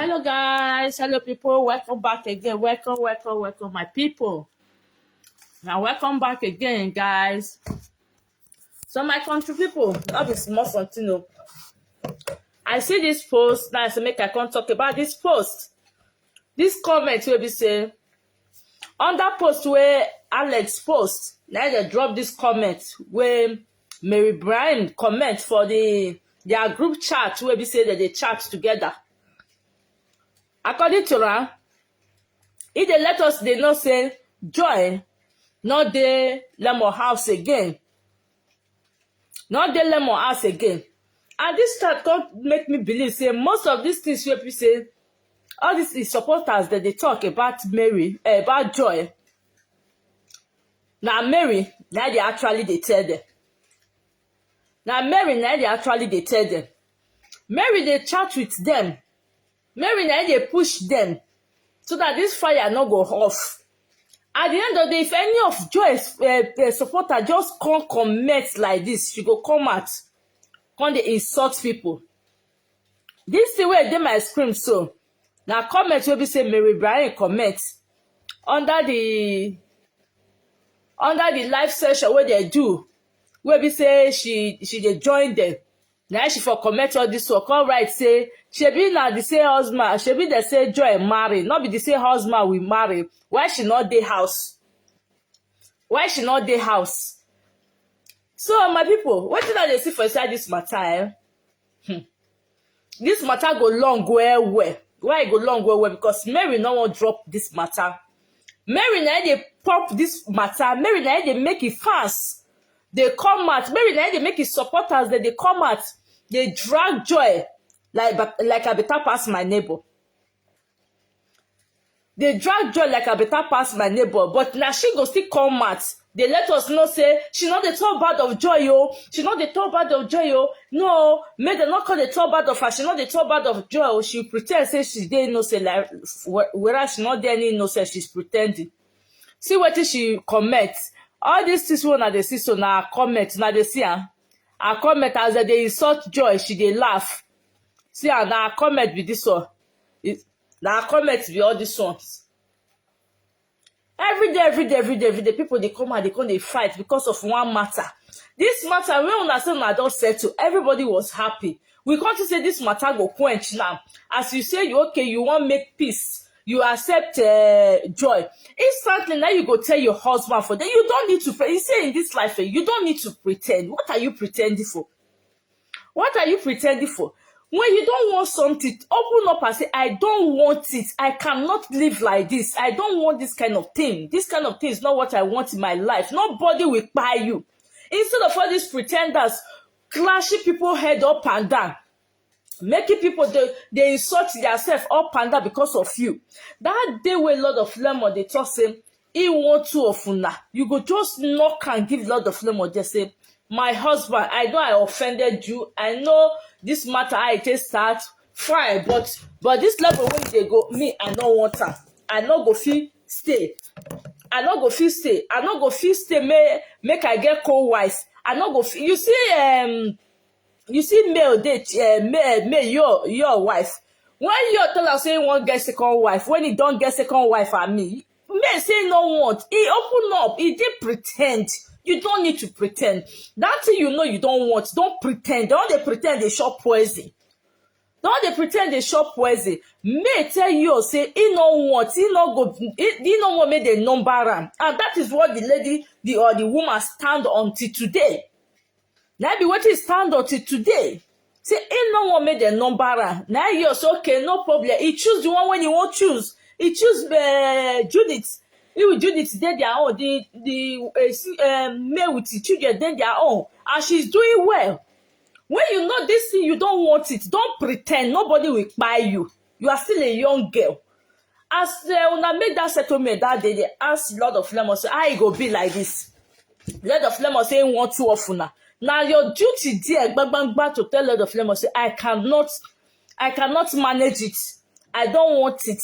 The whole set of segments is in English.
Hello guys, hello people, welcome back again. Welcome my people. Now welcome back again guys. So my country people, that is more something. I see this post, now I say make I come talk about this post. This comment will be say under post where Alex post, now they drop this comment where Mary Brian comment for their group chat where we say that they chat together. According to her, if they let us they know say Joy not dey lemon house again, not dey lemon house again. And this chat come make me believe say most of these things wey be say all these supporters that they talk about Mary about Joy, na Mary na they actually they tell them. Na Mary na they actually they tell them. Mary they chat with them. Mary na they push them so that this fire no go off. At the end of the day, if any of Joy's supporter just come comment like this, she go come out, come dey insult people. This thing where they might scream so. Now comment will be say Mary Brian comment under the live session where they do, where we say she dey join them. Now she for comment all this work. All right, say shebi na the same husband, shebi they say Joy marry, not be the same husband we marry. Why she not dey house? Why she not dey house? So my people, what did I see for inside this matter? This matter go long well. Why it go long well? Because Mary no wan drop this matter. Mary na dey pop this matter. Mary na dey make it fast. They come out. Mary na dey make it supporters that they come out. They drag Joy like I better pass my neighbor. They drag Joy like I better pass my neighbor. But now she go still come out. They let us know say she not the talk bad of Joy, yo. She not the talk bad of Joy, yo. No, may they not call the talk bad of her. She not the talk bad of Joy. She pretend say she didn't know say like whereas she not there any know say she's pretending. See what she comment. All these things when they see so now comment now they see her. I comment as they insult Joy, she they laugh. See her now comment with this one. Now comment with all these ones. Every day, people they come and they fight because of one matter. This matter, when una say una don settle, everybody was happy. We can't say this matter go quench now. As you say, you want make peace. You accept Joy. Instantly, now you go tell your husband for that. You don't need to, you say in this life, you don't need to pretend. What are you pretending for? What are you pretending for? When you don't want something, open up and say, I don't want it. I cannot live like this. I don't want this kind of thing. This kind of thing is not what I want in my life. Nobody will buy you. Instead of all these pretenders clashing people's head up and down, making people they insult themselves up and down because of you. That day where a lot of lemon they talk say, he want to of una. You go just knock and give a lot of lemon. Just say, my husband, I know I offended you. I know this matter I just start fine, but this level when they go, me, I don't want her. I not go feel stay. I not go feel stay. I not go feel stay. Make I get cold wise. I not go feel. You see, male date, your wife. When you tell her say you want get second wife, when he don't get second wife at me, may say no want. He open up. He did pretend. You don't need to pretend. That thing you know you don't want. Don't pretend. Don't they pretend they shop poison. Don't they pretend they shop poison. May tell you say he no want. He no go. He no want make the number am. And that is what the lady, the woman stand until today. Now be what he stand until today. Say he no want make the number am. Now you say okay, no problem. He choose the one when he won't choose. He choose Judith. He will do it then their own. The male with the children then their own, and she's doing well. When you know this thing, you don't want it. Don't pretend. Nobody will buy you. You are still a young girl. As when I made that settlement that day, they asked Lord of Lemon, say, "How it go be like this?" Lord of Lemon say, "Want to offer now." Now your duty, dear, bang, to tell Lord of Lemon, say, I cannot manage it. I don't want it.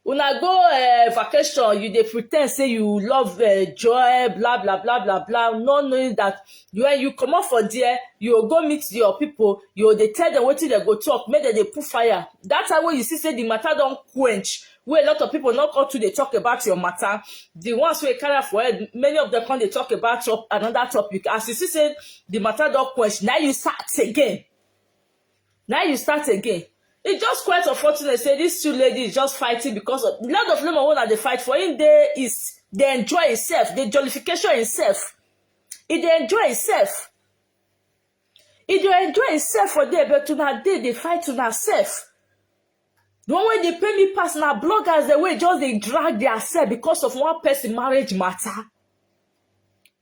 Una go vacation, you dey pretend say you love joy, blah blah blah blah blah, not knowing that when you comot for there, you go meet your people, you dey tell them wetin dem go talk, make dem dey put fire. That time when you see say the matter don quench, wey a lot of people no come to dey talk about your matter, the ones wey carry for head, many of them come dey talk about another topic. As you see say the matter don quench, now you start again. It's just quite unfortunate say these two ladies just fighting because of a lot of them are one they fight for. In there is they enjoy itself, the jollification itself. It they enjoy itself. It they enjoy itself for there, but tonight they fight to themselves. The one way they pay me pass now bloggers the way just they drag themselves because of one person marriage matter.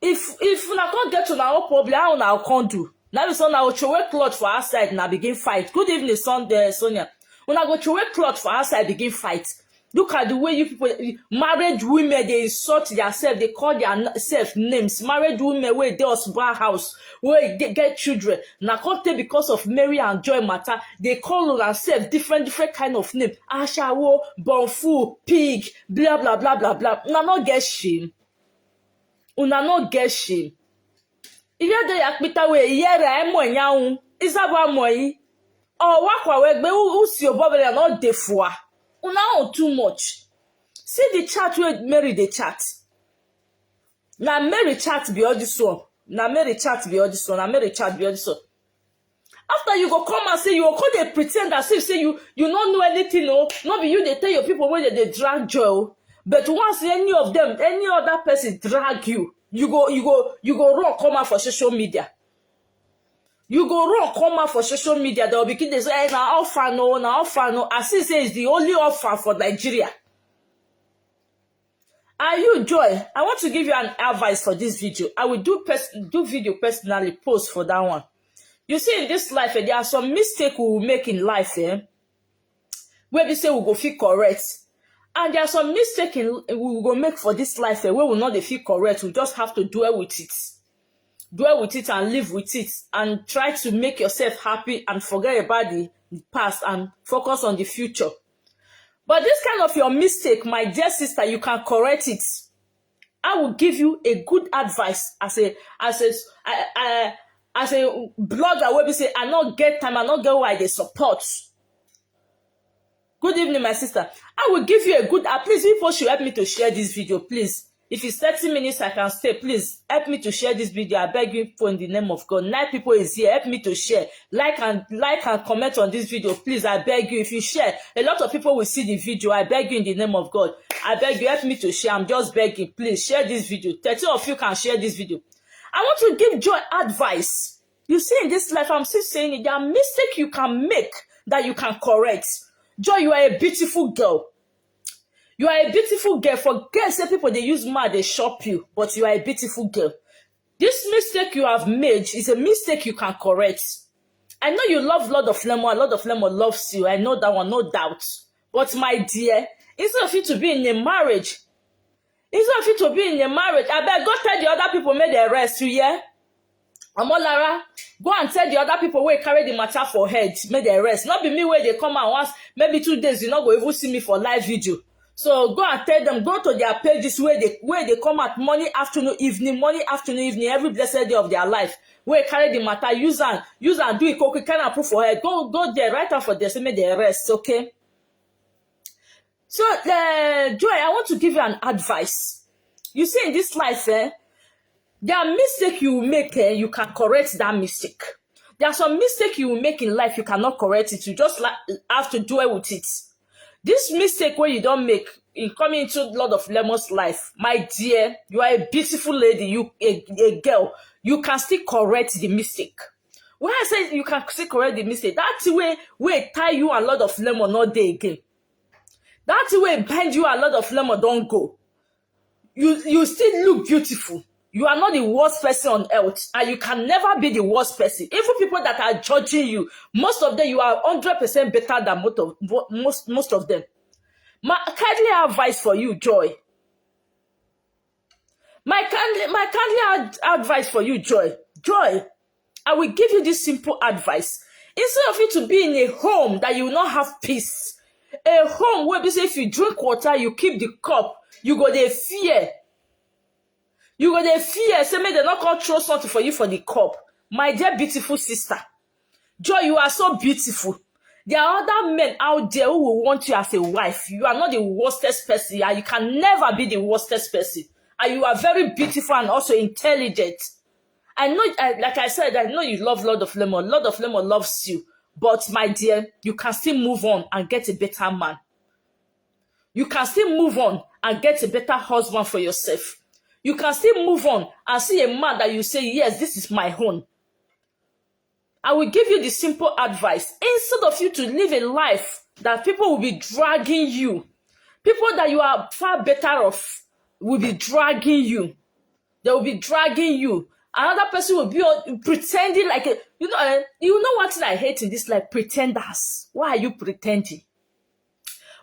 If una can't get to our problem, how una can't do? Now we son now throw away cloth for outside and begin fight. Good evening, Sonia. Una go throw away cloth for outside begin fight. Look at the way you people, married women, they insult themselves, they call themselves names. Married women where they husband house, where they get children. Now can't take because of Mary and Joy matter, they call themselves different kind of name. Ashawo, Bonfu, pig, blah blah blah blah blah. Una not get shame. Iya de yakpita we yere emo nyaun isaba moyi o wakwa we gbe usi obobere no defua una on too much. See the chat we Mary the chat. Na Mary chat be all this one. After you go come and say you go dey pretend as if say you don't know anything, no be you they tell your people when they drag Joy. But once any of them, any other person drag you, you go run come out for social media. They'll begin to say, now orphan no. As he says, the only orphan for Nigeria. Are you Joy? I want to give you an advice for this video. I will do video personally, post for that one. You see, in this life, there are some mistakes we will make in life, where we say we go feel correct. And there are some mistakes we will go make for this life where we will not feel correct. We just have to dwell with it. Dwell with it and live with it. And try to make yourself happy and forget about the past and focus on the future. But this kind of your mistake, my dear sister, you can correct it. I will give you a good advice as a blogger where we say, I not get time, I not get why they support. Good evening, my sister. I will give you a good, please, people should help me to share this video, please. If it's 30 minutes, I can stay. Please, help me to share this video. I beg you for in the name of God. 9 people is here. Help me to share. Like and comment on this video, please. I beg you. If you share, a lot of people will see the video. I beg you in the name of God. I beg you, help me to share. I'm just begging. Please, share this video. 30 of you can share this video. I want to give Joy advice. You see, in this life, I'm still saying it. There are mistakes you can make that you can correct. Joy, you are a beautiful girl. You are a beautiful girl. For girls, say people, they use mad, they shop you. But you are a beautiful girl. This mistake you have made is a mistake you can correct. I know you love Lord of Lemon. Lord of Lemon loves you. I know that one, no doubt. But my dear, instead of you to be in a marriage, I beg, go tell the other people, make the rest, you hear? Amolara, go and tell the other people where carry the matter for head, make the rest. Not be me where they come and once, maybe 2 days, you not go even see me for live video. So go and tell them, go to their pages where they come at morning, afternoon, evening, every blessed day of their life. Where carry the matter, use and do it, okay, can I put for head? Go there, right after this, make the rest, okay? So, Joy, I want to give you an advice. You see, in this life, there are mistakes you will make, you can correct that mistake. There are some mistakes you will make in life, you cannot correct it. You just have to dwell with it. This mistake where you don't make in coming into Lord of Lemon's life, my dear, you are a beautiful lady, you a girl. You can still correct the mistake. When I say you can still correct the mistake, that's the way tie you and Lord of Lemon not day again. That's the way bind you and Lord of Lemon don't go. You still look beautiful. You are not the worst person on earth, and you can never be the worst person. Even people that are judging you, most of them, you are 100% better than most of them. My kindly advice for you, Joy. My kindly advice for you, Joy. Joy, I will give you this simple advice. Instead of you to be in a home that you will not have peace, A home where say if you drink water, you keep the cup, you go dey fear. You go dey fear, say make they not come throw something for you for the cup. My dear beautiful sister, Joy, you are so beautiful. There are other men out there who will want you as a wife. You are not the worstest person, and you can never be the worstest person. And you are very beautiful and also intelligent. I know, like I said, I know you love Lord of Lemon. Lord of Lemon loves you. But my dear, you can still move on and get a better man. You can still move on and get a better husband for yourself. You can still move on and see a man that you say, yes, this is my own. I will give you the simple advice. Instead of you to live a life that people will be dragging you, people that you are far better off will be dragging you. They will be dragging you. Another person will be pretending like a, you know what I hate in this life? Pretenders. Why are you pretending?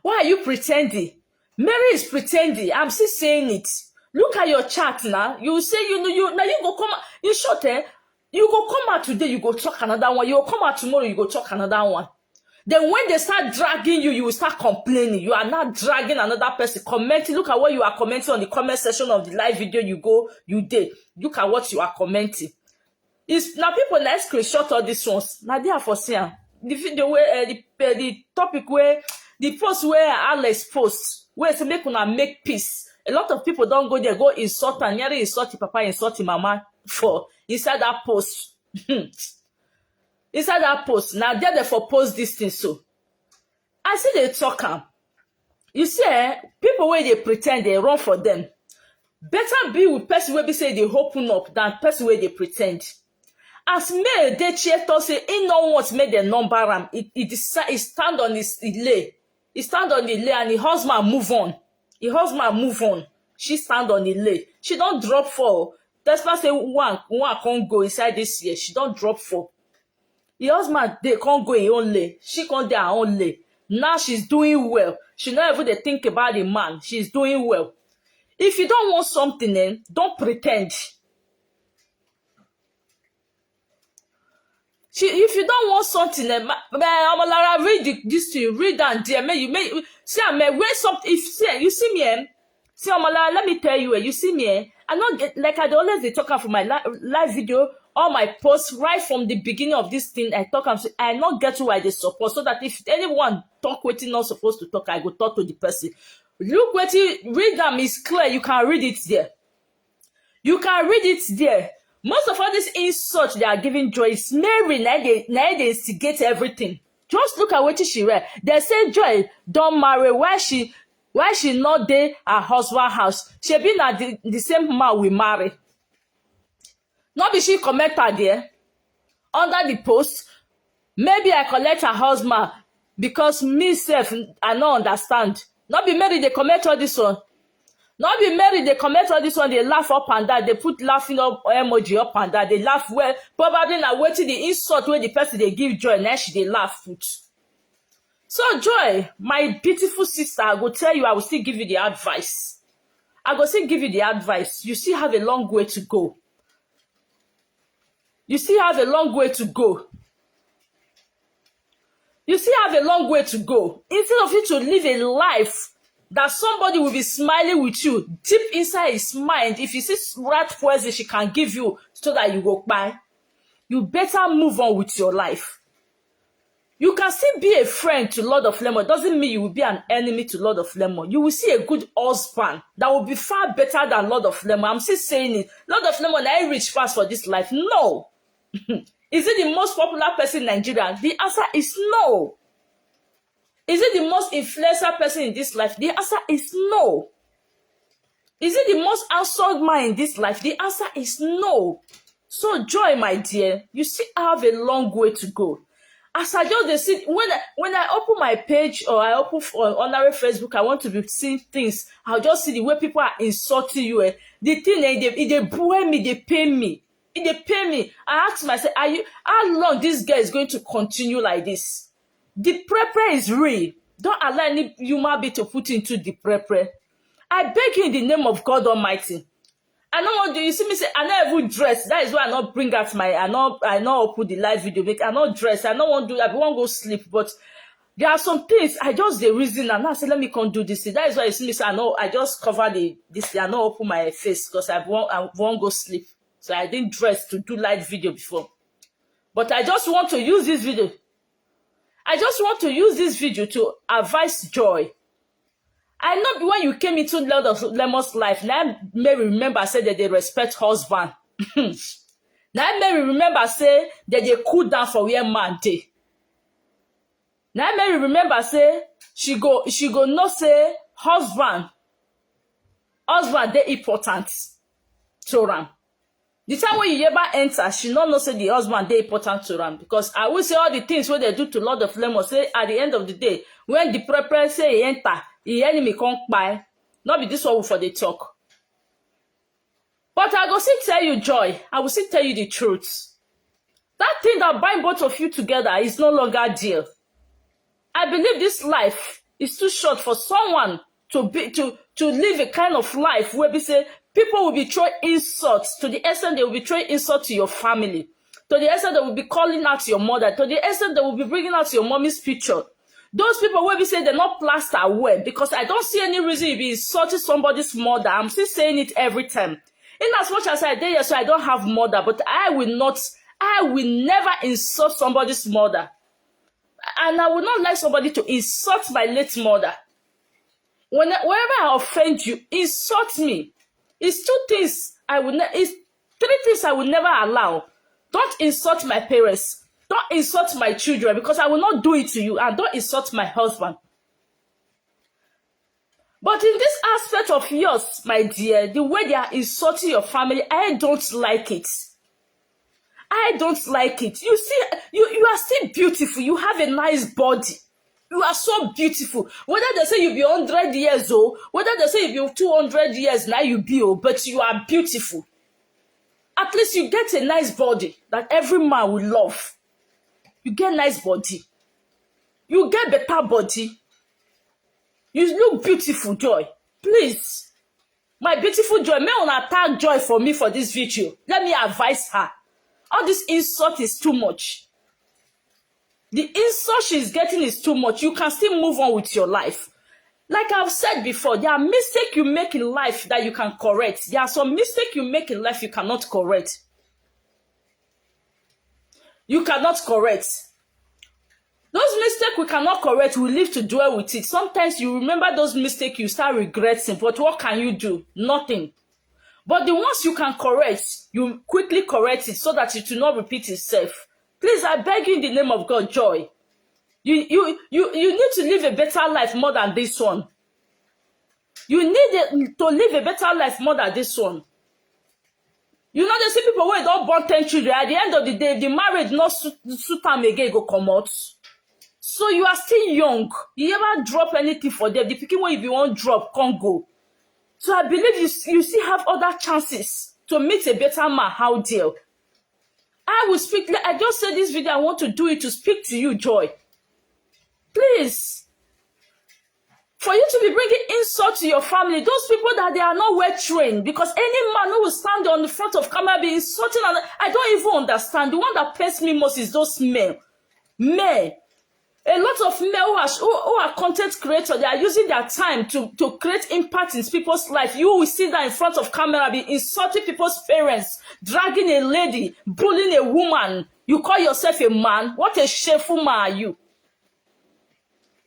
Why are you pretending? Mary is pretending. I'm still saying it. Look at your chart now. You say now you go come out. In short, you go come out today, you go talk another one. You go come out tomorrow, you go talk another one. Then when they start dragging you, you will start complaining. You are not dragging another person. Commenting. Look at what you are commenting on the comment section of the live video you did. Look at what you are commenting. It's now people that screenshot all these ones. Now they are for seeing the video where the topic where the post where Alex posts where it's make peace. A lot of people don't go there, go insult and nearly insult your papa, insult your mama for inside that post. Inside that post. Now they're there for post this thing. So I see they talk. You see, people where they pretend they run for them. Better be with person where they say they open up than person where they pretend. As me they cheer to say he no want make the number he stand on his lay. He stand on the lay and the husband move on. The husband move on. She stand on the lay. She don't drop for. That's not say one can't go inside this year. She don't drop for. The husband they can't go in own lay. She can't do her own lay. Now she's doing well. She not even they think about the man. She's doing well. If you don't want something, then don't pretend. If you don't want something, then I'm read this to you. Read and dear. You see, I may wear something. If you see me, see, let me tell you, you see me, I not get like I always they talk from my live video, all my posts right from the beginning of this thing. I talk and I not get why they support, so that if anyone talk what not supposed to talk, I go talk to the person. Look what you read them is clear. You can read it there. You can read it there. Most of all these insults they are giving Joy is Mary. Now they instigate everything. Just look at what she read. They say Joy don't marry. Why she not there her husband house? She been at the same man we marry. Not be she commented there under the post. Maybe I collect her husband because me self I don't understand. Not be Mary they comment all this one. Not be married, they comment all this one, they laugh up and down, they put laughing up emoji up and down, they laugh well, probably now waiting the insult where the person they give Joy, now she they laugh put. So Joy, my beautiful sister, I go tell you, I will still give you the advice. I go still give you the advice. You still have a long way to go. You still have a long way to go. You still have a long way to go. Instead of you to live a life that somebody will be smiling with you deep inside his mind. If you see rat poison she can give you so that you go buy, you better move on with your life. You can still be a friend to Lord of Lemon. Doesn't mean you will be an enemy to Lord of Lemon. You will see a good husband that will be far better than Lord of Lemon. I'm still saying it. Lord of Lemon, I reach fast for this life. No. Is it the most popular person in Nigeria? The answer is no. Is it the most influential person in this life? The answer is no. Is it the most answered man in this life? The answer is no. So Joy, my dear, you still have a long way to go. As I just see, when I open my page or I open ordinary Facebook, I want to be seeing things. I'll just see the way people are insulting you. The thing they buy me, they pay me. They pay me. I ask myself, how long this guy is going to continue like this? The prepare is real. Don't allow any human being to put into the prepare. I beg you in the name of God Almighty. I don't want to, you see me say, I not even dress. That is why I not bring out I not open the live video. I not dress. I don't want to do that. I won't go sleep. But There are some things I just the reason and I say, let me come do this. That is why you see me say, I just cover this. I not open my face because I won't go sleep. So I didn't dress to do live video before. But I just want to use this video. I just want to use this video to advise Joy. I know when you came into Lemon's life, now Mary remember say that they respect husband. Now Mary remember say that they cool down for where man dey. Now Mary remember say she go not say husband dey important to am. The time when you ever enter, she not know say the husband dey important to am, because I will say all the things what they do to Lord of Lemon, say at the end of the day, when the prepare say he enter, the enemy come by. Not be this one for the talk. But I go still tell you, Joy, I will still tell you the truth. That thing that bind both of you together is no longer deal. I believe this life is too short for someone to live a kind of life where we say people will be throwing insults to the extent they will be throwing insults to your family, to the extent they will be calling out your mother, to the extent they will be bringing out your mommy's picture. Those people where we say they're not plaster well, because I don't see any reason you be insulting somebody's mother. I'm still saying it every time. In as much as I did here, so I don't have mother, but I will never insult somebody's mother. And I would not like somebody to insult my late mother. Whenever I offend you, insult me. It's three things I would never allow. Don't insult my parents. Don't insult my children, because I will not do it to you. And don't insult my husband. But in this aspect of yours, my dear, the way they are insulting your family, I don't like it. I don't like it. You see, you are still beautiful. You have a nice body. You are so beautiful. Whether they say you be 100 years old, whether they say you be 200 years now you be old, but you are beautiful. At least you get a nice body that every man will love. You get nice body. You get better body. You look beautiful, Joy. Please. My beautiful Joy, may una tag Joy for me for this video. Let me advise her. All this insult is too much. The insult she's getting is too much. You can still move on with your life. Like I've said before, there are mistakes you make in life that you can correct. There are some mistakes you make in life you cannot correct. You cannot correct. Those mistakes we cannot correct, we live to dwell with it. Sometimes you remember those mistakes, you start regretting, but what can you do? Nothing. But the ones you can correct, you quickly correct it so that it will not repeat itself. Please, I beg you in the name of God, Joy. You need to live a better life more than this one. You need to live a better life more than this one. You know, they see people who don't born 10 children. At the end of the day, the marriage not suit them again, go come out. So you are still young. You ever drop anything for them? The picking when you won't drop, can't go. So I believe you still have other chances to meet a better man. How dear. I will speak. I just said this video. I want to do it to speak to you, Joy. Please. For you to be bringing insult to your family, those people that they are not well trained, because any man who will stand on the front of camera be insulting, and I don't even understand. The one that pains me most is those men. Men. A lot of men who are content creators, they are using their time to create impact in people's life. You will see that in front of camera, be insulting people's parents, dragging a lady, bullying a woman. You call yourself a man? What a shameful man are you?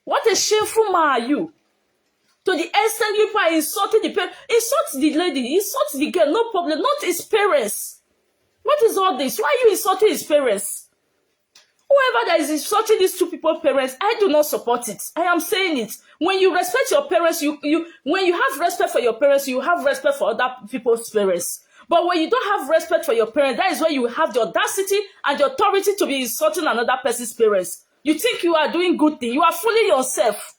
What a shameful man are you? To the extent you are insulting the parents, insult the lady, insult the girl, no problem, not his parents. What is all this? Why are you insulting his parents? Whoever that is insulting these two people's parents, I do not support it. I am saying it. When you respect your parents, when you have respect for your parents, you have respect for other people's parents. But when you don't have respect for your parents, that is where you have the audacity and the authority to be insulting another person's parents. You think you are doing good thing. You are fooling yourself.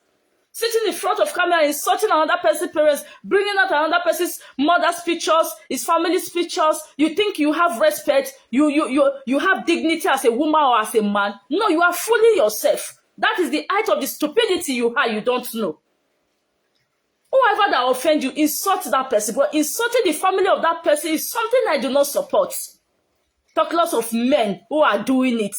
Sitting in front of camera, insulting another person's parents, bringing out another person's mother's pictures, his family's pictures. You think you have respect, you have dignity as a woman or as a man. No, you are fooling yourself. That is the height of the stupidity you have, you don't know. Whoever that offend you, insult that person. But insulting the family of that person is something I do not support. Talk lots of men who are doing it.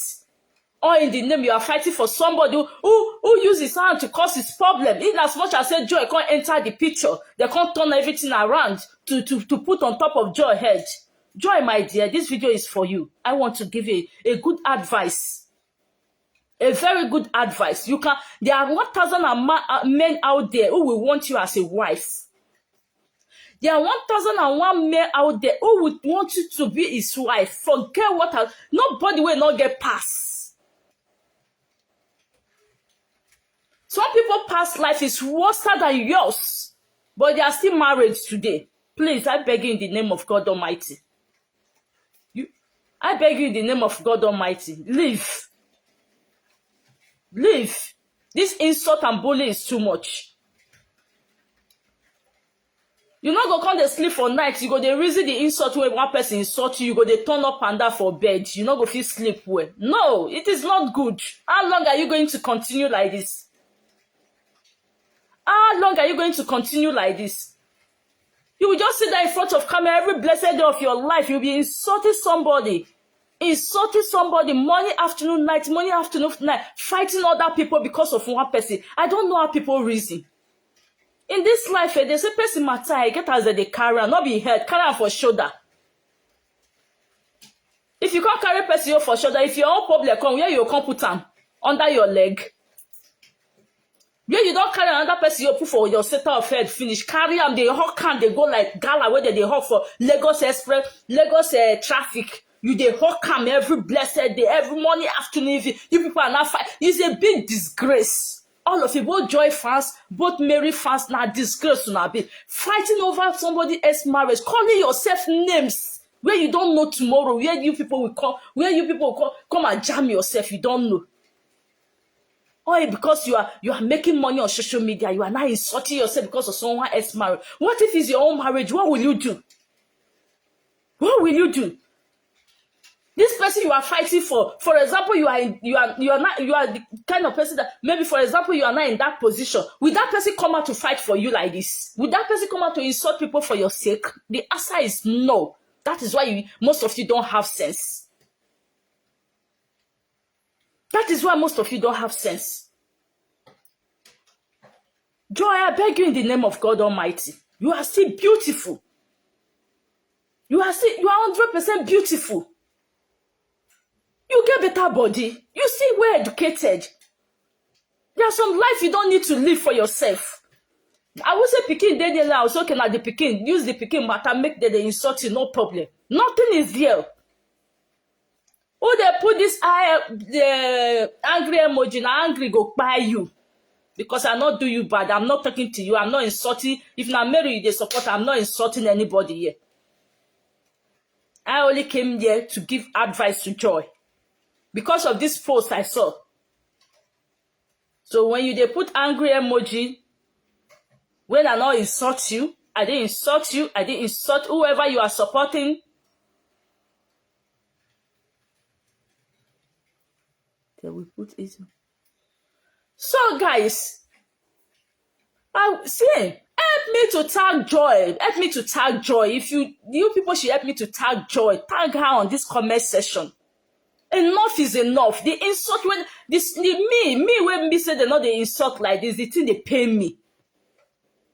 Or in the name, you are fighting for somebody who uses his hand to cause his problem. In as much as say Joy can't enter the picture, they can't turn everything around to put on top of Joy head. Joy, my dear, this video is for you. I want to give you a good advice. A very good advice. There are 1,000 men out there who will want you as a wife. There are 1,001 men out there who would want you to be his wife. Forget what else. Nobody will not get past. Some people past life is worse than yours, but they are still married today. Please, I beg you in the name of God Almighty. I beg you in the name of God Almighty. Leave. Leave. This insult and bullying is too much. You not go come dey sleep for night. You go dey reason the insult when one person insult you. You go dey turn up and down for bed. You not go feel sleep well. No, it is not good. How long are you going to continue like this? How long are you going to continue like this? You will just sit there in front of camera every blessed day of your life. You'll be insulting somebody. Insulting somebody morning, afternoon, night, fighting other people because of one person. I don't know how people reason. In this life, they say person matter, get as they carry am, not be head, carry am for shoulder. If you can't carry person for shoulder, if your own problem come, where you come put am? Under your leg. Where you don't carry another person, you put for your center of head, finish. Carry am, they hawk am, they go like gala, where they hawk for Lagos Express, Lagos traffic. You they hawk am every blessed day, every morning, afternoon, evening. You people are not fight. It's a big disgrace. All of you, both Joy fans, both Mary fans, now disgrace now be fighting over somebody else's marriage, calling yourself names where you don't know tomorrow, where you people will come and jam yourself, you don't know. Or because you are making money on social media, you are now insulting yourself because of someone else's marriage. What if it's your own marriage? What will you do? What will you do? This person you are fighting for example, you are the kind of person that maybe, for example, you are not in that position. Will that person come out to fight for you like this? Will that person come out to insult people for your sake? The answer is no. That is why most of you don't have sense. That is why most of you don't have sense. Joy, I beg you in the name of God Almighty. You are still beautiful. You are 100% beautiful. You get better body. You still well educated. There's some life you don't need to live for yourself. I will say pikin dey now. So okay, now the pikin use the pikin matter make they insult you, no problem. Nothing is there. Oh, they put this the angry emoji. Now angry go buy you because I not do you bad. I'm not talking to you. I'm not insulting. If now Mary they support, I'm not insulting anybody here. I only came here to give advice to Joy. Because of this post I saw. So when they put angry emoji, when I not insult you, I didn't insult you, I didn't insult whoever you are supporting. Then we put it. So guys, help me to tag Joy. Help me to tag Joy. If you people should help me to tag Joy, tag her on this comment section. Enough is enough. The insult when me when me say they not they insult like this, the thing they pay me.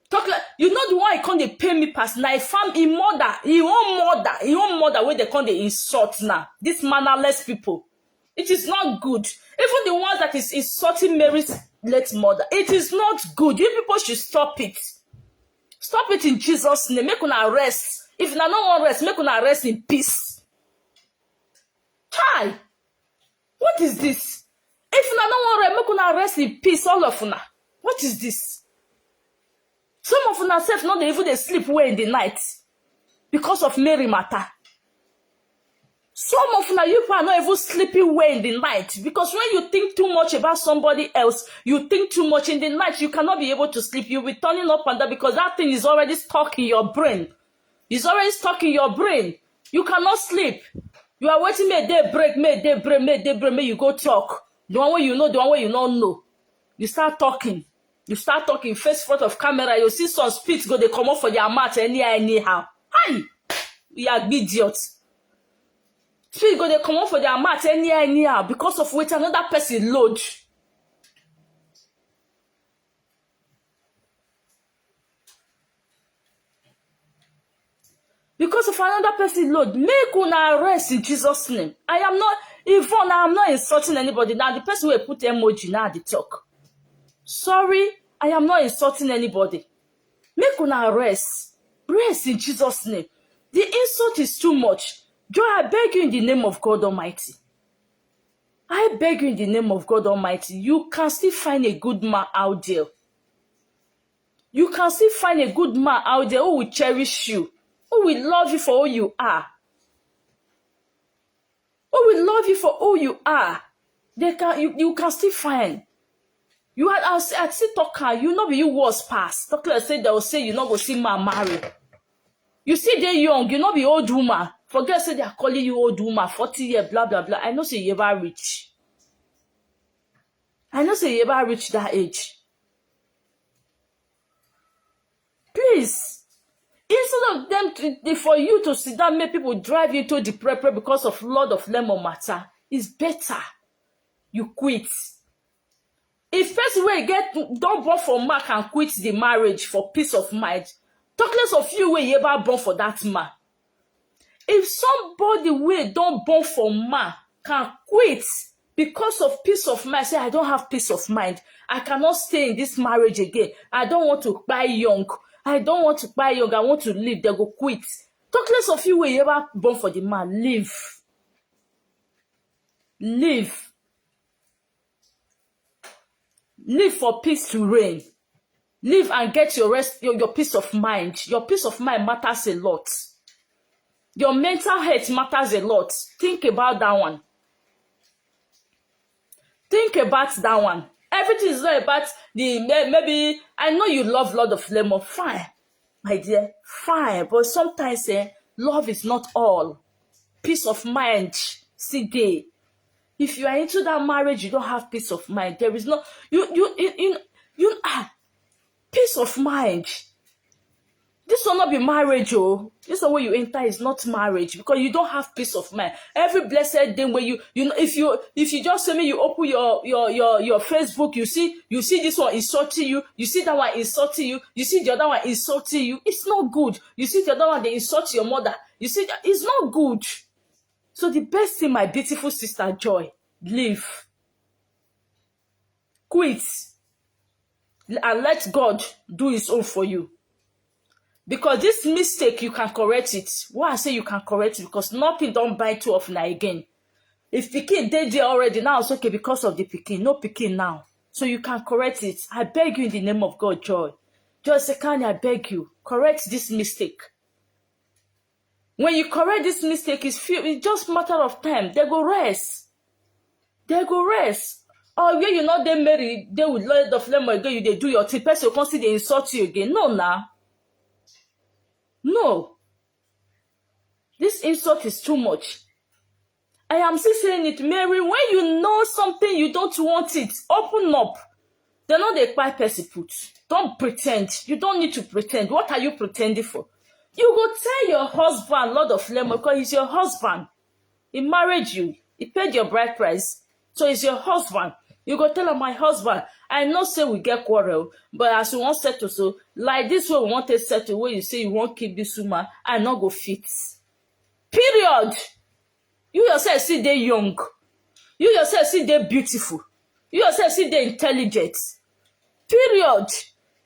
Talk like you know the one I can't they pay me past now. He own mother where they can't they insult now. These mannerless people. It is not good. Even the ones that is insulting Mary's late mother. It is not good. You people should stop it. Stop it in Jesus' name. Make una rest. If una no want rest, make una rest in peace. Try. What is this? If una no want rest, make una rest in peace, all of una. What is this? Some of una self not even they sleep well in the night because of Mary matter. Some of you are not even sleeping well in the night because when you think too much about somebody else, you think too much in the night, you cannot be able to sleep. You'll be turning up and down because that thing is already stuck in your brain. It's already stuck in your brain. You cannot sleep. You are waiting, may day break, may you go talk. The one way you know, the one way you don't know. You start talking. Face front of camera. You see some spits go, they come up for their mouth anyhow. Hi! We are idiots. Spirit go, they come on for their mouth anyhow because of what another person load. Because of another person load, make una rest in Jesus' name. I am not insulting anybody. Now the person will put emoji now the talk. Sorry, I am not insulting anybody. Make una rest. Rest in Jesus' name. The insult is too much. Joy, I beg you in the name of God Almighty. I beg you in the name of God Almighty. You can still find a good man out there. You can still find a good man out there who will cherish you, who will love you for who you are. Who will love you for who you are. You can still find. You had I still talk you know you was past. Talk like say they will say you not go see man marry. You see they young, you not be old woman. Forget say they are calling you old woman, 40 years, blah blah blah. I know say you ever rich. I know say you ever reach that age. Please, instead of them for you to sit down, make people drive you to the prepare because of Lord of Lemon matter, it's better you quit. If person wey don't born for man can quit the marriage for peace of mind, talk less of you wey you ever born for that man. If somebody wey don't born for man can quit because of peace of mind, say I don't have peace of mind, I cannot stay in this marriage again, I don't want to buy young, I don't want to buy young, I want to leave, they go quit. Talk less of you wey you ever born for the man, leave. Live for peace to reign. Live and get your rest, your peace of mind. Your peace of mind matters a lot. Your mental health matters a lot. Think about that one. Think about that one. Everything is not about maybe I know you love Lord of Lemon. Fine, my dear. Fine. But sometimes love is not all. Peace of mind. See there. If you are into that marriage, you don't have peace of mind. There is no peace of mind. This will not be marriage, oh. This one where you enter is not marriage because you don't have peace of mind. Every blessed day where you know if you just say me, you open your Facebook, you see this one insulting you, you see that one insulting you, you see the other one insulting you. It's not good. You see the other one, they insult your mother. You see that it's not good. So the best thing, my beautiful sister Joy, leave. Quit. And let God do his own for you. Because this mistake, you can correct it. Why I say you can correct it? Because nothing don't bite too often again. If pikin dey there already, now it's okay because of the pikin. No pikin now. So you can correct it. I beg you in the name of God, Joy. Joysekani, I beg you, correct this mistake. When you correct this mistake, it's just matter of time. They go rest. They go rest. Oh, yeah, you know they marry, they would Lord of Lemon again, you they do your thing. Person will consider insult you again. No, nah. No. This insult is too much. I am still saying it, Mary, when you know something you don't want it, open up. They're not the quiet person put. Don't pretend. You don't need to pretend. What are you pretending for? You go tell your husband, Lord of Lemon, because he's your husband. He married you. He paid your bride price. So he's your husband. You go tell him, my husband, I know say we get quarrel, but as we want settle, so like this way we want to settle, where you say you won't keep this woman, I not go fit. Period. You yourself see they young. You yourself see they beautiful. You yourself see they intelligent. Period.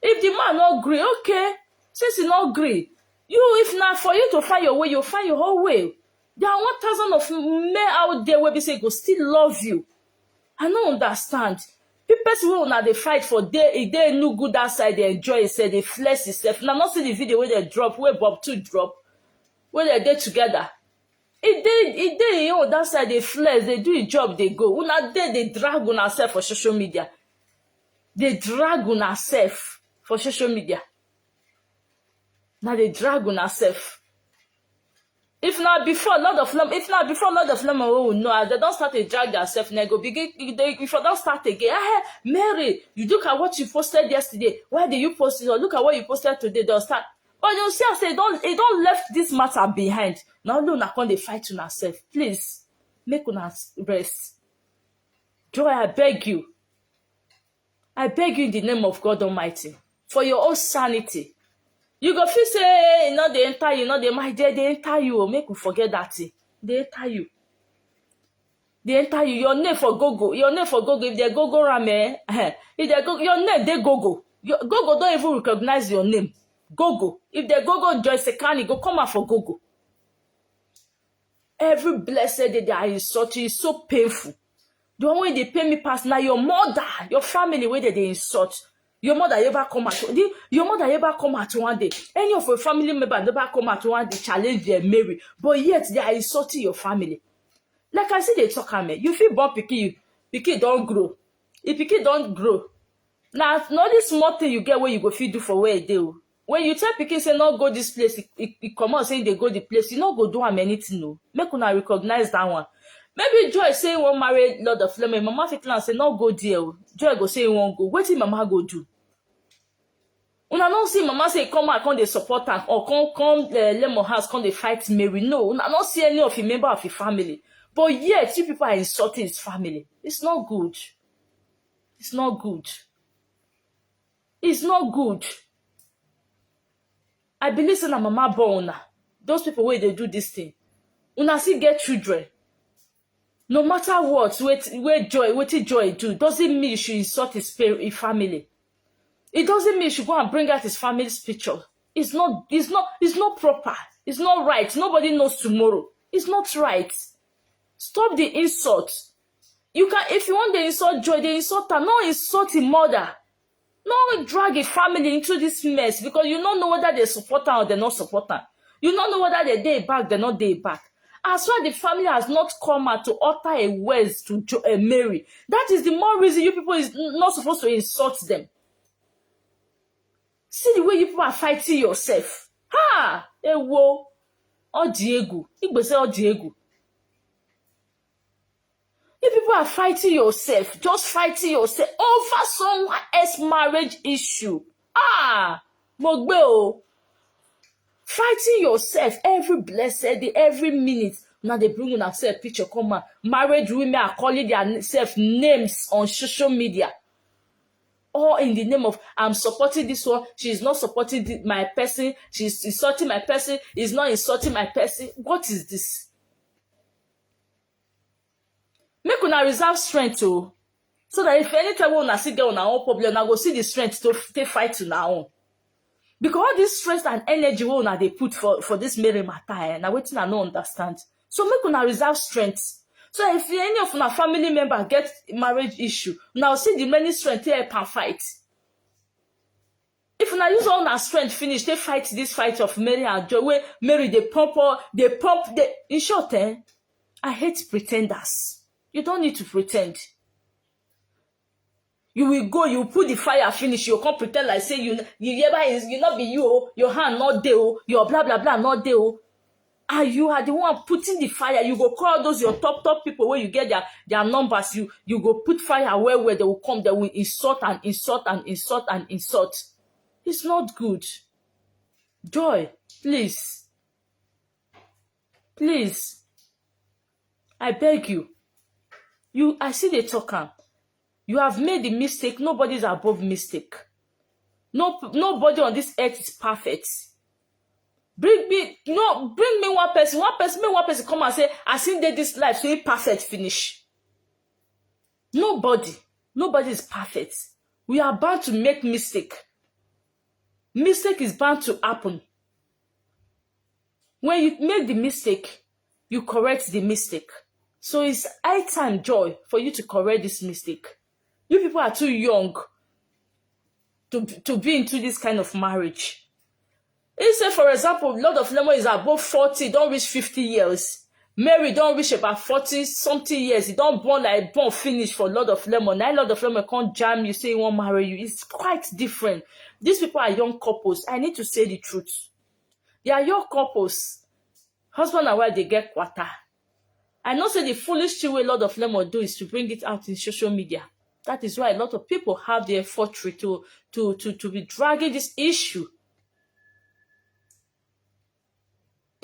If the man not agree, okay. Since he not agree, if not for you to find your way, you'll find your whole way. There are 1,000 of men out there where they say go still love you. I don't understand. People who now they fight for they no good outside, they enjoy it, say they flex itself. Now not see the video where they drop, where Bob 2 drop, where they there together. It they on that side they flex, they do a job, they go. Una they drag on herself for social media. They drag on herself for social media. Now they drag on herself. If not before Lord of Lemon, oh no, they don't start to drag themselves, and they go begin. If you don't start again, Mary, you look at what you posted yesterday. Why did you post it? Or look at what you posted today. They'll start. But you see, I say, it don't left this matter behind. Now, no, na come dey fight to yourself. Please, make una rest. Joy, I beg you. I beg you in the name of God Almighty, for your own sanity. You go feel say, they enter you, they enter you. Make you forget that thing. They enter you. They enter you. Your name for Gogo. Your name for Gogo. If they Gogo Rame, if they go, your name they Gogo. Gogo don't even recognize your name. Gogo. If they Gogo Joysekani, go come out for Gogo. Every blessed day they are insulting is so painful. The one way they pay me past now, your mother, your family, where they insult. Your mother ever come out? Your mother ever come out one day? Any of your family members ever come out one day challenge their Mary, but yet they are insulting your family. Like I see they talk me, you feel born pikin don't grow. If pikin don't grow, now not this small thing you get where you go feel do for where they do. When you tell pikin say not go this place, it come out saying they go the place, you not go do am anything no. Make una recognize that one. Maybe Joy say won't marry Lord of Lemon. Mama fit say not go there. Joy go say he won't go. What did Mama go do? Una not see Mama say come out, come they support her or come Lemon house, come they fight Mary. No, una not see any of the member of the family. But yet, you people are insulting his family. It's not good. It's not good. It's not good. I believe in Mama born. Those people where they do this thing. Una still get children. No matter what, where Joy do, doesn't mean you should insult his family. It doesn't mean you should go and bring out his family's picture. It's not proper. It's not right. Nobody knows tomorrow. It's not right. Stop the insult. You can, if you want to insult Joy, they insult her. No insult the mother. No drag a family into this mess because you don't know whether they support her or they not support her. You don't know whether they day back, they're not day back. As far as the family has not come out to utter a words to Mary, that is the more reason you people is not supposed to insult them. See the way you people are fighting yourself. Ha! Ewo. O Diego. Igbe say O Diego. You people are fighting yourself. Just fighting yourself over someone else's marriage issue. Ah! Mogbe o. Fighting yourself every blessed day, every minute. Now they bring on self picture, come on. Married women are calling their self names on social media. All in the name of, I'm supporting this one. She's not supporting my person. She's insulting my person. He's not insulting my person. What is this? Make una reserve strength too. So that if anytime we una see get on our own problem, una go see the strength to fight to our own. Because all this stress and energy we una they put for this Mary matter, now wetin I no understand. So make una reserve strength. So if any of una family member get marriage issue, now see the many strength here can fight. If una use all una strength finish, they fight this fight of Mary and Joy. Where Mary they pump. In short, I hate pretenders. You don't need to pretend. You will go, you put the fire, finish, you can't pretend like say you not be you, your hand not there, your blah blah blah not there. And you are the one putting the fire. You go call those your top people where you get their numbers. You go put fire where they will come, they will insult and insult and insult and insult. It's not good. Joy, please. Please. I beg you. I see they talking. You have made the mistake. Nobody's above mistake. Nobody on this earth is perfect. Bring me one person. One person come and say, I seen this life, so it perfect finish. Nobody is perfect. We are bound to make mistake. Mistake is bound to happen. When you make the mistake, you correct the mistake. So it's high time, Joy, for you to correct this mistake. You people are too young to be into this kind of marriage. Let's say, for example, Lord of Lemon is above 40, don't reach 50 years. Mary don't reach about 40-something years. He don't born finish for Lord of Lemon. Now Lord of Lemon can't jam you, say he won't marry you. It's quite different. These people are young couples. I need to say the truth. They are young couples. Husband and wife, they get quarter. I know say the foolish thing way Lord of Lemon do is to bring it out in social media. That is why a lot of people have their fortune to be dragging this issue.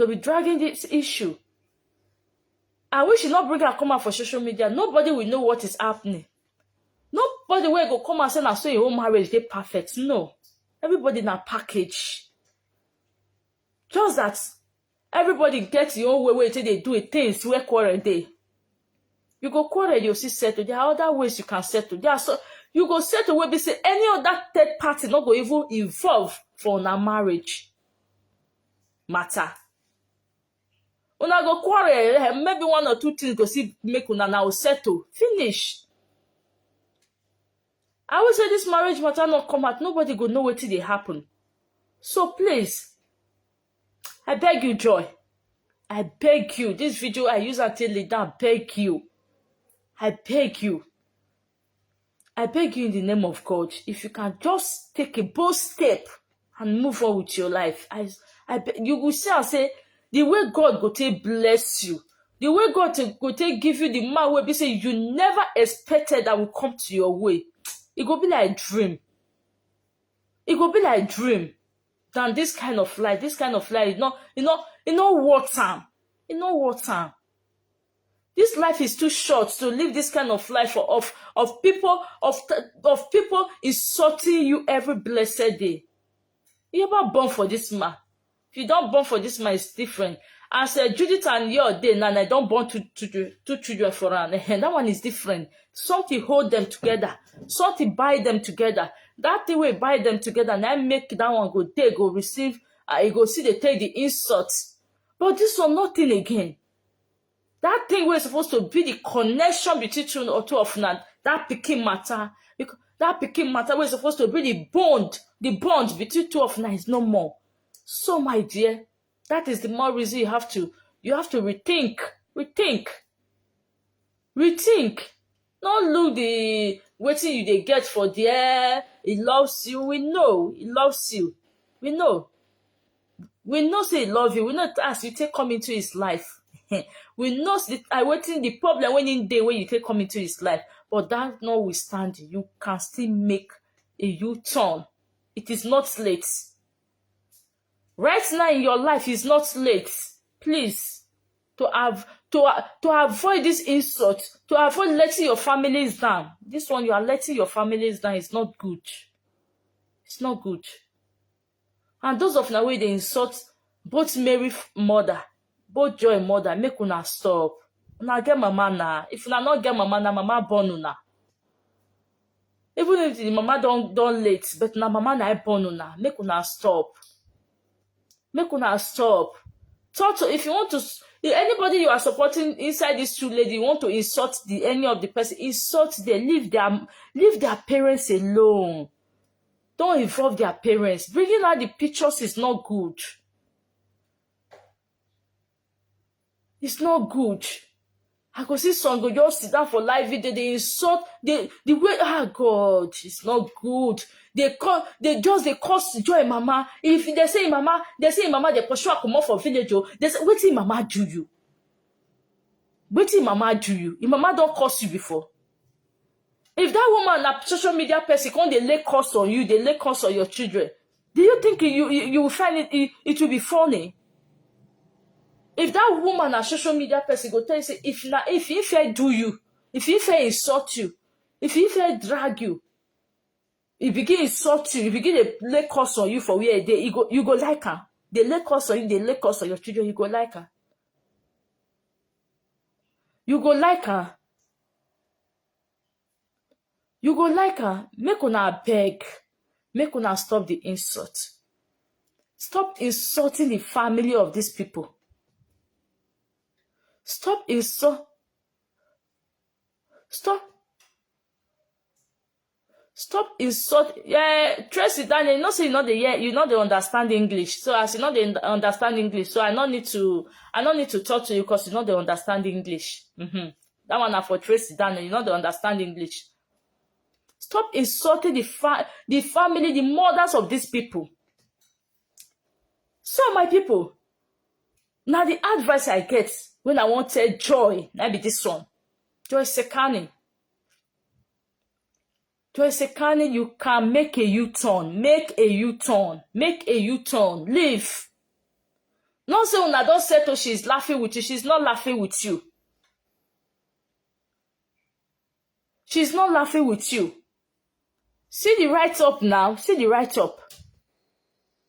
to be dragging this issue. I wish you not bring her come out for social media. Nobody will know what is happening. Nobody will go come and say, "I saw your own marriage, they perfect." No. Everybody in a package. Just that everybody gets your own way till they do it, things where quarrel day. You go quarrel, you see settle. There are other ways you can settle. There are so you go settle where be say any other third party not go even involve for a marriage matter. Una go quarrel, maybe one or two things go see make una now settle. Finish. I will say this marriage matter not come out. Nobody go know what till they happen. So please, I beg you, Joy. I beg you. This video I use until it down. Beg you. I beg you. I beg you in the name of God. If you can just take a bold step and move on with your life. You will see and say, the way God go take bless you, the way God go take give you the man will be say you never expected that will come to your way. It go be like a dream. It go be like a dream. Than this kind of life. This kind of life, you know what time. You know what time. This life is too short to live this kind of life of people insulting you every blessed day. You ever born for this man? If you don't born for this man, it's different. As Judith and your day, and I don't born two children for her. And that one is different. Something hold them together. Something bind them together. That thing will bind them together, and I make that one go take, go receive, you go see they take the insults. But this one, nothing again. That thing was supposed to be the connection between two of them. That pikin matter. That pikin matter was supposed to be the bond between two of them is no more. So, my dear, that is the more reason you have to rethink. Not look the waiting you they get for there. He loves you. We know he loves you. We know say he love you. We know as you take come into his life. We know I waiting the problem when in day when you take come into his life. But that notwithstanding, you can still make a U-turn. It is not late. Right now in your life is not late. Please, to avoid this insult, to avoid letting your families down. This one you are letting your families down is not good. It's not good. And those of now way they insult both Mary mother, both Joy mother, make una stop. Una get mama na. If una not get mama na, mama born una. Even if the mama don't late, but na mama na born una. Make una stop. Make una stop. If you want to, if anybody you are supporting inside this two lady, you want to insult any of the person, insult them. Leave their parents alone. Don't involve their parents. Bringing out the pictures is not good. It's not good. I could see some go just sit down for live video. They insult the way. God, it's not good. They curse Joy mama. If they say mama, they pursue her come off for village. They say, waiting mama do you? Waiting mama do you? Your mama don't curse you before. If that woman, a social media person, when they lay curse on you, they lay curse on your children. Do you think you will find it will be funny? If that woman, a social media person, go tell you, say, if I do you, if I insult you, if I drag you, if begin insult you, if begin to lay curse on you for where they you go like her. They lay curse on you, they lay curse on your children, you go like her. You go like her. You go like her. Make una beg. Make una stop the insult. Stop insulting the family of these people. Stop insult. Yeah, Tracy Daniel, you know say you know they understand English. So as you know they understand English, so I don't need to talk to you because you know they understand English. That one are for Tracy Daniel, you know they understand English. Stop insulting the family, the mothers of these people. So my people, now the advice I get when I want to tell Joy, that be this one. Joysekani, you can make a U-turn. Make a U-turn. Leave. Not say una don settle, she's laughing with you. She's not laughing with you. She's not laughing with you. See the write-up now. See the write-up.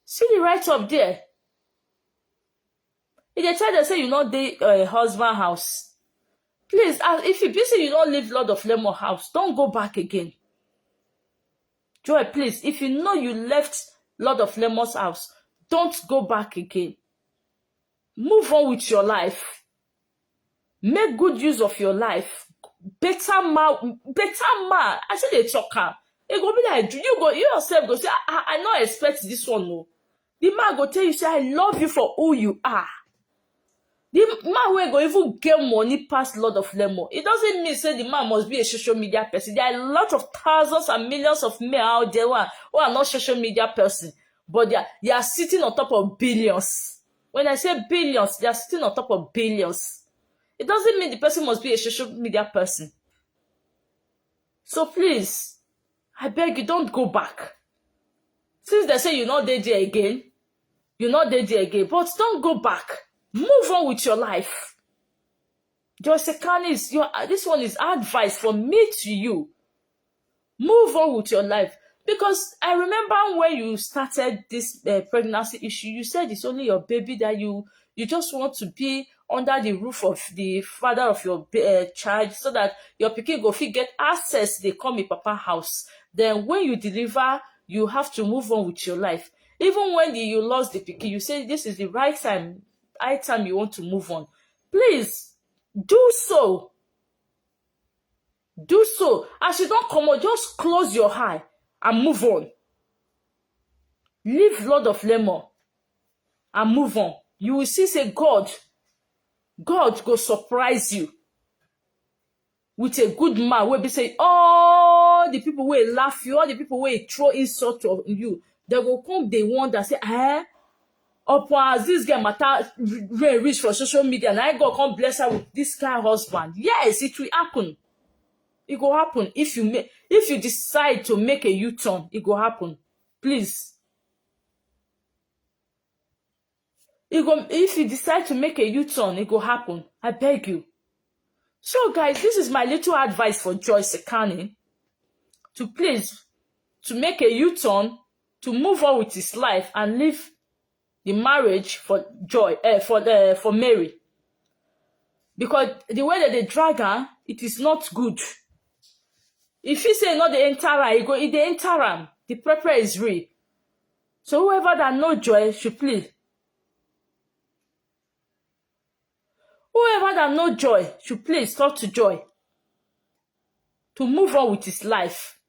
See the write-up there. If they try to say you not the husband house, please, if you be say you don't leave Lord of Lemon house, don't go back again. Joy, please, if you know you left Lord of Lemon's house, don't go back again. Move on with your life. Make good use of your life. Better man. I said they talk am. It go be like you yourself go say, I not expect this one, no. The man go tell you, say, I love you for who you are. The man will go even get money past Lord of Lemon. It doesn't mean say the man must be a social media person. There are a lot of thousands and millions of men out there who are not social media person, but they are sitting on top of billions. When I say billions, they are sitting on top of billions. It doesn't mean the person must be a social media person. So please, I beg you, don't go back. Since they say you're not there again, but don't go back. Move on with your life. Joysekani, this one is advice from me to you. Move on with your life. Because I remember when you started this pregnancy issue, you said it's only your baby that you just want to be under the roof of the father of your child, so that your pikin go fit get access. They come in papa house. Then when you deliver, you have to move on with your life. Even when you lost the pikin, you say this is the right time you want to move on. Please do so. Do so. As you don't come out, just close your eye and move on. Leave Lord of Lemon and move on. You will see, say God go surprise you with a good man where be say all the people will laugh you, all the people will throw insult on you. They will come, they wonder, say, upon as this girl matter reach for social media, and I God come bless her with this kind of husband. Yes, it will happen. It will happen if you decide to make a U-turn. It will happen. Please. If you decide to make a U-turn, it will happen. I beg you. So, guys, this is my little advice for Joysekani. To make a U-turn, to move on with his life and leave the marriage for for Mary. Because the way that they drag her, it is not good. If you say not the entire, it the entire, the prepper is real. So whoever that know Joy should please. Whoever that know Joy should please talk to Joy to move on with his life.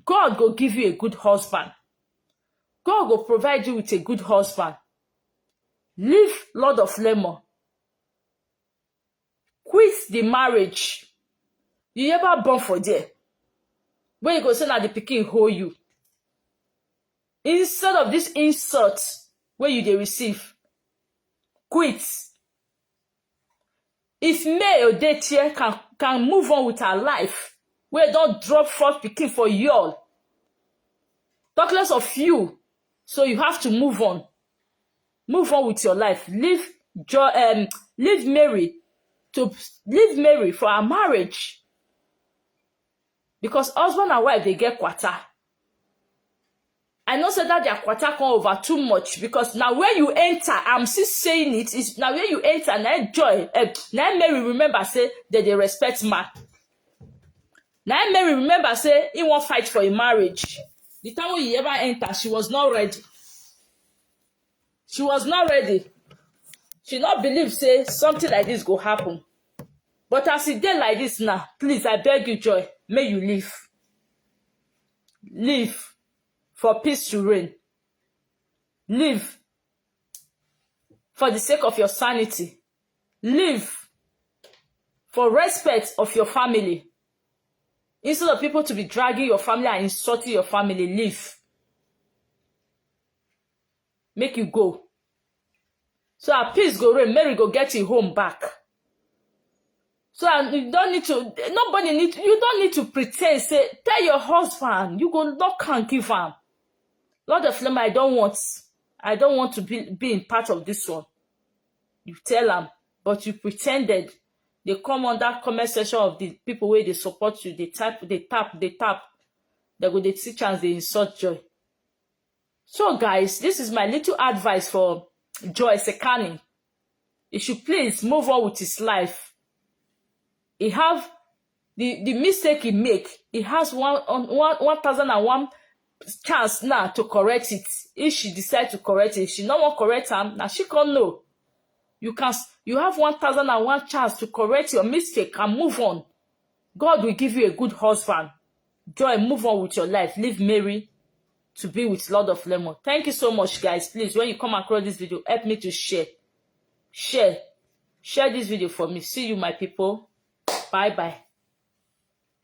God will give you a good husband. God will provide you with a good husband. Leave Lord of Lemon. Quit the marriage. You ever born for there? When you go say that the pikin hold you. Instead of this insult where you dey receive, quit. If May or date here can move on with her life, where don't drop fourth pikin for y'all. Talk less of you. So you have to move on. Move on with your life. Leave Mary for her marriage. Because husband and wife, they get quarter. I know say that their quarter come over too much, because now where you enter, I'm still saying it, is now where you enter, now Joy, now Mary remember say that they respect man. Now Mary remember say he won't fight for a marriage. The time when he ever enter, she was not ready. She was not ready. She not believe say something like this go happen. But as it did like this now, please, I beg you, Joy, may you leave. Leave. For peace to reign. Live for the sake of your sanity. Live for respect of your family. Instead of people to be dragging your family and insulting your family, live. Make you go. So our peace go reign, Mary go get you home back. So you don't need to, you don't need to pretend, say, tell your husband, you go knock and give him. Lord of Lemon, I don't want to be in part of this one. you tell am, but you pretended. They come on that comment section of the people where they support you, they tap, they go dey see chance, they insult Joy. So guys, this is my little advice for Joysekani. He should please move on with his life. He have the mistake he make, he has 1001 chance now to correct it. If she decide to correct it, if she no wan correct am, now she can't know. You have 1001 chance to correct your mistake and move on. God will give you a good husband. Joy, move on with your life. Leave Mary to be with Lord of Lemon. Thank you so much, guys. Please, when you come across this video, help me to share this video for me. See you, my people. Bye bye.